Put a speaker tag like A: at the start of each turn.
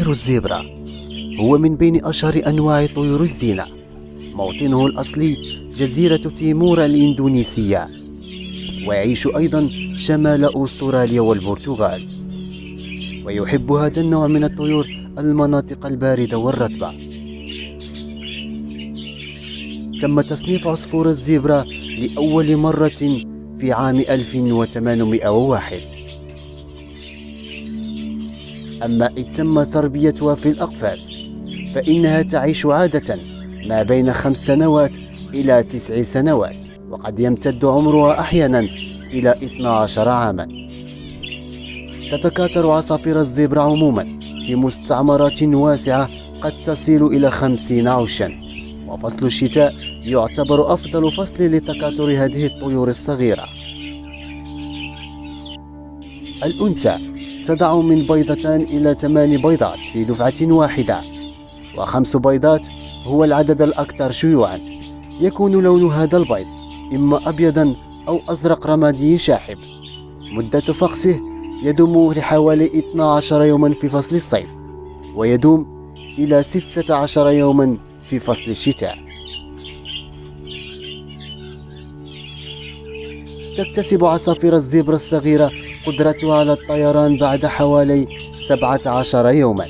A: طير الزبرة هو من بين أشهر أنواع طيور الزينة. موطنه الأصلي جزيرة تيمور الإندونيسية، ويعيش أيضا شمال أستراليا والبرتغال. ويحب هذا النوع من الطيور المناطق الباردة والرطبة. تم تصنيف عصفور الزبرة لأول مرة في عام 1801. أما إذ تم تربيتها في الأقفاص فإنها تعيش عادة ما بين 5 سنوات إلى 9 سنوات، وقد يمتد عمرها أحيانا إلى 12 عاما. تتكاثر عصافير الزبرة عموما في مستعمرات واسعة قد تصل إلى 50 عشا، وفصل الشتاء يعتبر أفضل فصل لتكاثر هذه الطيور الصغيرة. الأنثى تضع من 2 إلى 8 بيضات في دفعة واحدة، و5 بيضات هو العدد الأكثر شيوعا. يكون لون هذا البيض إما أبيضا أو أزرق رمادي شاحب. مدة فقسه يدوم لحوالي 12 يوما في فصل الصيف، ويدوم إلى 16 يوما في فصل الشتاء. تكتسب عصافير الزبرة الصغيرة قدرتها على الطيران بعد حوالي 17 يوما.